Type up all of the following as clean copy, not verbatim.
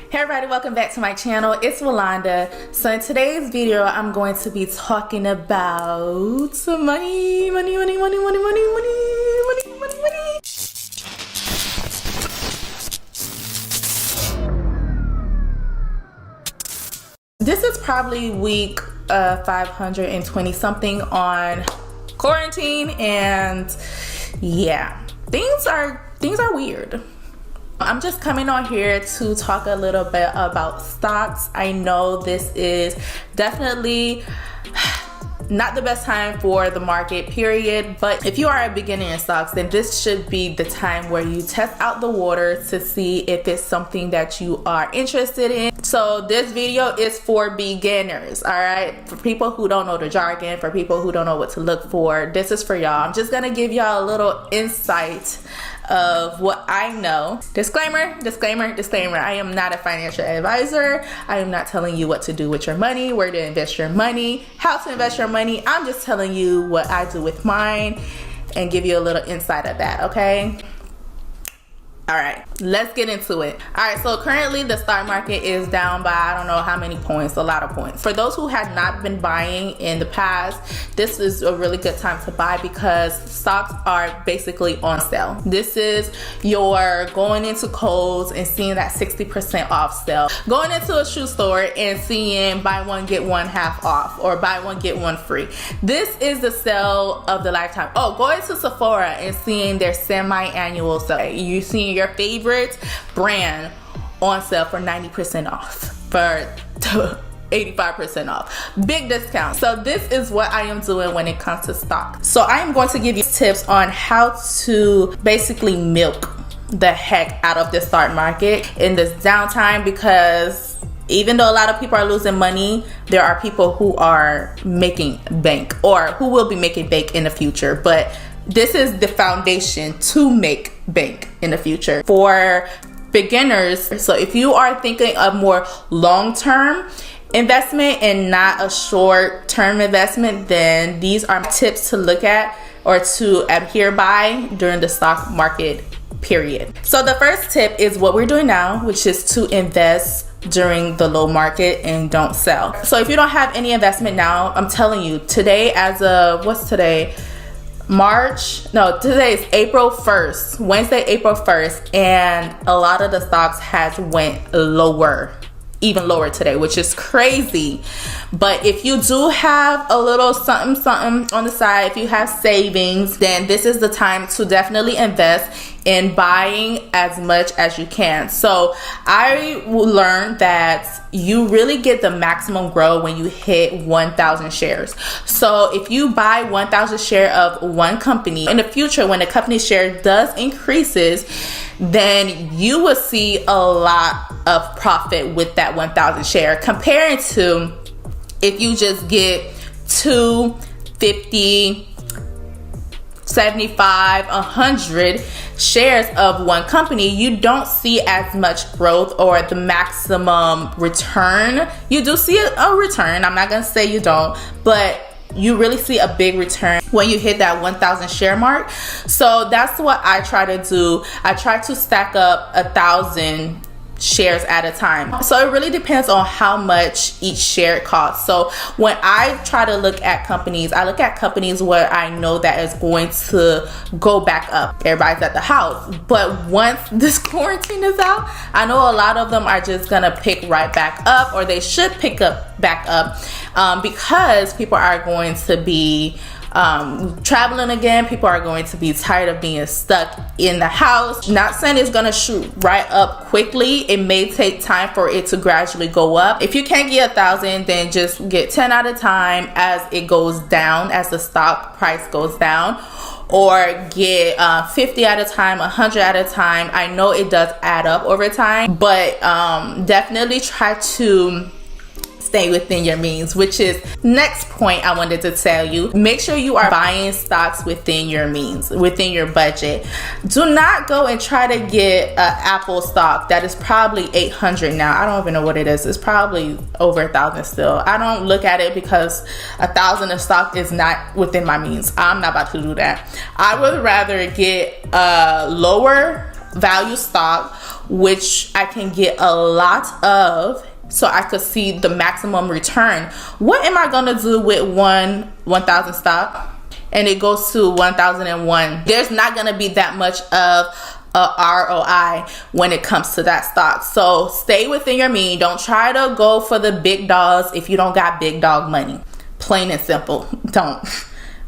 Hey everybody, welcome back to my channel. It's Rolanda. So in today's video, I'm going to be talking about money. This is probably week 520 something on quarantine, and yeah, things are weird. I'm just coming on here to talk a little bit about stocks. I know this is definitely not the best time for the market, period. But if you are a beginner in stocks, then this should be the time where you test out the water to see if it's something that you are interested in. So this video is for beginners, all right? For people who don't know the jargon, for people who don't know what to look for, this is for y'all. I'm just gonna give y'all a little insight of what I know. Disclaimer. I am not a financial advisor. I am not telling you what to do with your money, where to invest your money, how to invest your money. I'm just telling you what I do with mine and give you a little insight of that, okay? All right, let's get into it. All right, so currently the stock market is down by I don't know how many points, a lot of points. For those who had not been buying in the past, this is a really good time to buy because stocks are basically on sale. This is your going into Kohl's and seeing that 60% off sale. Going into a shoe store and seeing buy one, get one half off or buy one, get one free. This is the sale of the lifetime. Oh, going to Sephora and seeing their semi-annual sale. You're seeing your favorite brand on sale for 90% off, for 85% off, big discount. So this is what I am doing when it comes to stock. So I am going to give you tips on how to basically milk the heck out of the stock market in this downtime, because even though a lot of people are losing money, there are people who are making bank or who will be making bank in the future. But this is the foundation to make bank in the future for beginners. So if you are thinking of more long-term investment and not a short-term investment, then these are tips to look at or to adhere by during the stock market period. So the first tip is what we're doing now, which is to invest during the low market and don't sell. So if you don't have any investment now, I'm telling you, today as of, what's today? Today is April 1st, Wednesday, April 1st, and a lot of the stocks has went lower, even lower today, which is crazy. But if you do have a little something on the side, if you have savings, then this is the time to definitely invest in buying as much as you can. So I learned that you really get the maximum growth when you hit 1,000 shares. So if you buy 1,000 share of one company, in the future when the company share does increases, then you will see a lot of profit with that 1,000 share compared to if you just get 2, 50, 75, 100 shares of one company. You don't see as much growth or the maximum return. You do see a return. I'm not gonna say you don't, but you really see a big return when you hit that 1,000 share mark. So that's what I try to do. I try to stack up 1,000 shares at a time. So it really depends on how much each share costs. So when I try to look at companies, I look at companies where I know that is going to go back up. Everybody's at the house, but once this quarantine is out, I know a lot of them are just gonna pick right back up, or they should pick up back up, because people are going to be traveling again. People are going to be tired of being stuck in the house. Not saying it's gonna shoot right up quickly. It may take time for it to gradually go up. If you can't get 1,000, then just get 10 at a time as it goes down, as the stock price goes down, or get 50 at a time, 100 at a time. I know it does add up over time, but definitely try to stay within your means, which is next point I wanted to tell you. Make sure you are buying stocks within your means, within your budget. Do not go and try to get an Apple stock that is probably 800 now. I don't even know what it is. It's probably over 1,000 still. I don't look at it because 1,000 of stock is not within my means. I'm not about to do that. I would rather get a lower value stock which I can get a lot of, so I could see the maximum return. What am I gonna do with 1,000 stock and it goes to 1,001? There's not gonna be that much of a ROI when it comes to that stock. So stay within your means. Don't try to go for the big dogs if you don't got big dog money. Plain and simple. Don't.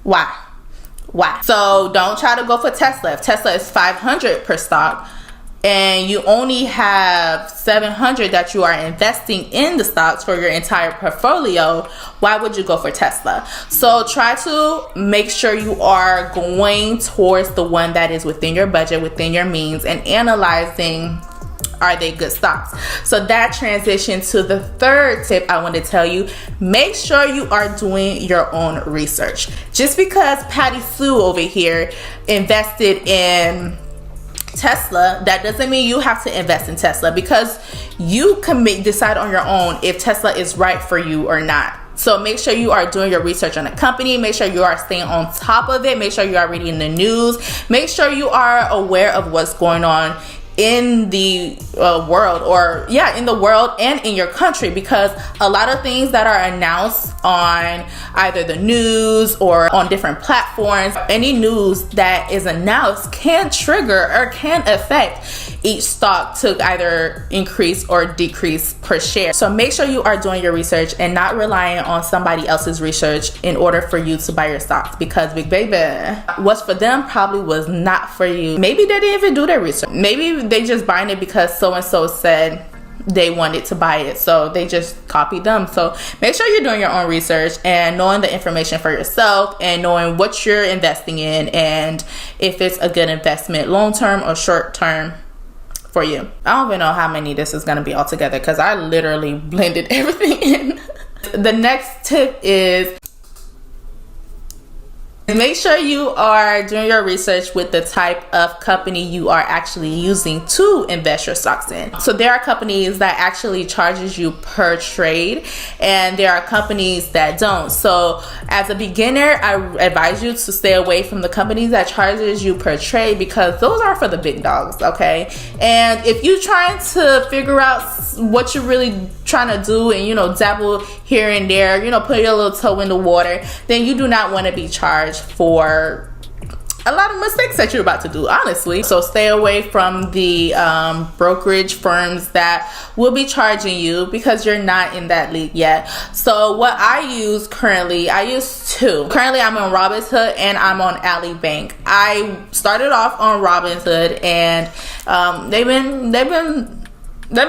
Why? So don't try to go for Tesla. If Tesla is 500 per stock and you only have 700 that you are investing in the stocks for your entire portfolio, why would you go for Tesla? So try to make sure you are going towards the one that is within your budget, within your means, and analyzing, are they good stocks? So that transitions to the third tip I want to tell you. Make sure you are doing your own research. Just because Patty Sue over here invested in Tesla, that doesn't mean you have to invest in Tesla, because you can decide on your own if Tesla is right for you or not. So make sure you are doing your research on the company. Make sure you are staying on top of it. Make sure you are reading the news. Make sure you are aware of what's going on in the world, or in the world and in your country, because a lot of things that are announced on either the news or on different platforms, any news that is announced can trigger or can affect each stock to either increase or decrease per share. So make sure you are doing your research and not relying on somebody else's research in order for you to buy your stocks, because big baby, what's for them probably was not for you. Maybe they didn't even do their research. Maybe they just buying it because so and so said they wanted to buy it, so they just copied them. So make sure you're doing your own research and knowing the information for yourself and knowing what you're investing in and if it's a good investment long term or short term for you. I don't even know how many this is going to be altogether, because I literally blended everything in. The next tip is make sure you are doing your research with the type of company you are actually using to invest your stocks in. So there are companies that actually charges you per trade, and there are companies that don't. So as a beginner, I advise you to stay away from the companies that charges you per trade, because those are for the big dogs, okay? And if you're trying to figure out what you're really trying to do and dabble here and there, put your little toe in the water, then you do not want to be charged for a lot of mistakes that you're about to do, honestly. So stay away from the brokerage firms that will be charging you, because you're not in that league yet. So what I use currently, I use two. Currently I'm on Robinhood and I'm on Ally Bank. I started off on Robinhood and they've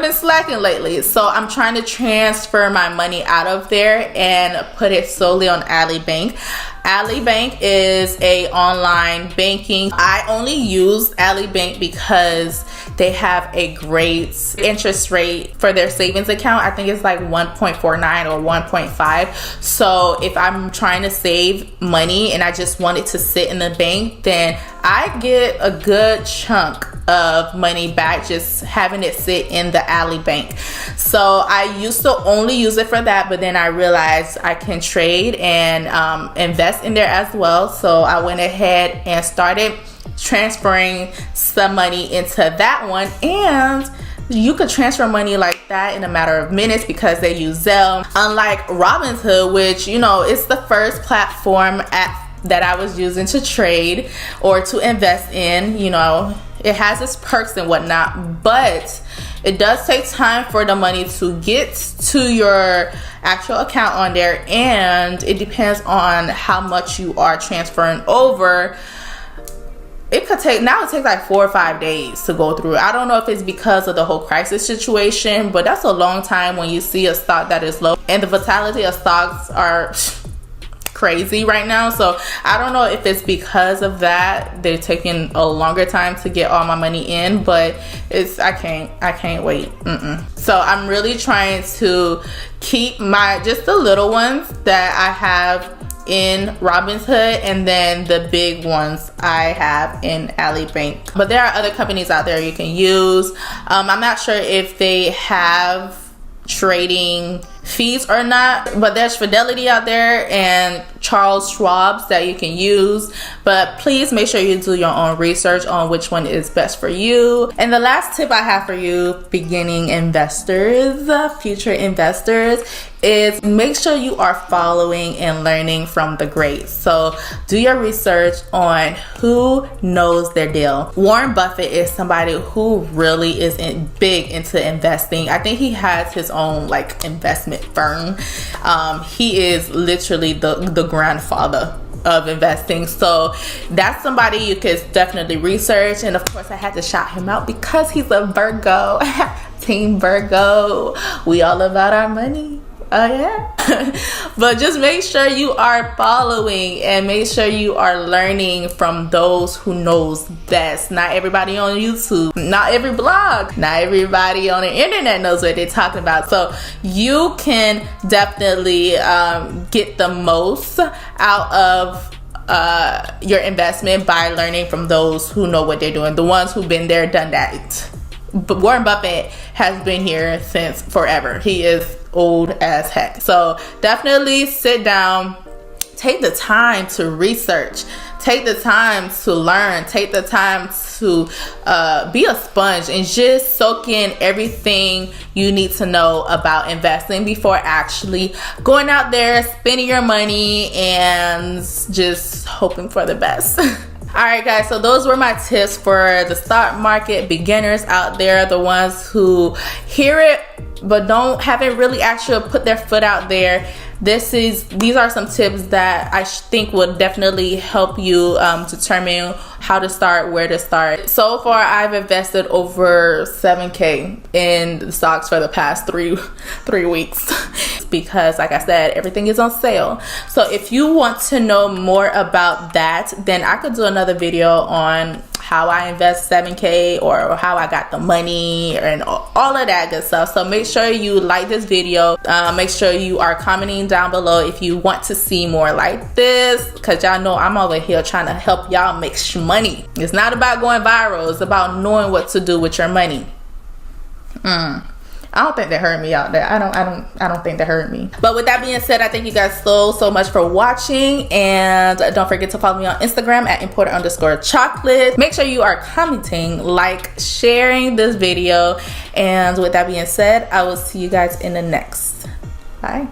been slacking lately, so I'm trying to transfer my money out of there and put it solely on Ally Bank. Ally Bank is a online banking. I only use Ally Bank because they have a great interest rate for their savings account. I think it's like 1.49 or 1.5. So if I'm trying to save money and I just want it to sit in the bank, then I get a good chunk of money back just having it sit in the Ally Bank. So I used to only use it for that, but then I realized I can trade and invest in there as well. So I went ahead and started transferring some money into that one, and you could transfer money like that in a matter of minutes because they use Zelle. Unlike Robinhood, which it's the first platform that I was using to trade or to invest in. It has its perks and whatnot, but it does take time for the money to get to your actual account on there, and it depends on how much you are transferring over. It takes like 4 or 5 days to go through. I don't know if it's because of the whole crisis situation, but that's a long time when you see a stock that is low, and the volatility of stocks are crazy right now. So I don't know if it's because of that they're taking a longer time to get all my money in, but I can't wait. So I'm really trying to keep just the little ones that I have in Robinhood, and then the big ones I have in Ally Bank. But there are other companies out there you can use. I'm not sure if they have trading fees or not, but there's Fidelity out there and Charles Schwab's that you can use, but please make sure you do your own research on which one is best for you. And the last tip I have for you, beginning investors, future investors, is make sure you are following and learning from the greats. So do your research on who knows their deal. Warren Buffett is somebody who really is big into investing. I think he has his own like investment firm. He is literally the grandfather of investing, so that's somebody you could definitely research. And of course I had to shout him out because he's a Virgo. Team Virgo, we all about our money. Oh yeah. But just make sure you are following and make sure you are learning from those who knows best. Not everybody on YouTube, not every blog, not everybody on the internet knows what they're talking about. So you can definitely get the most out of your investment by learning from those who know what they're doing, the ones who've been there, done that. But Warren Buffett has been here since forever. He is old as heck. So definitely sit down, take the time to research, take the time to learn, take the time to be a sponge and just soak in everything you need to know about investing before actually going out there, spending your money and just hoping for the best. Alright guys, so those were my tips for the stock market beginners out there, the ones who hear it but haven't really actually put their foot out there. These are some tips that I think will definitely help you determine how to start, where to start. So far I've invested over 7K in the stocks for the past three weeks because like I said, everything is on sale. So if you want to know more about that, then I could do another video on how I invest 7K or how I got the money and all of that good stuff. So make sure you like this video. Make sure you are commenting down below if you want to see more like this, because y'all know I'm over here trying to help y'all make money. It's not about going viral, it's about knowing what to do with your money. I don't think they heard me out there. I don't think they heard me. But with that being said, I thank you guys so much for watching, and don't forget to follow me on Instagram at importer_chocolate. Make sure you are commenting, like, sharing this video, and with that being said, I will see you guys in the next. Bye.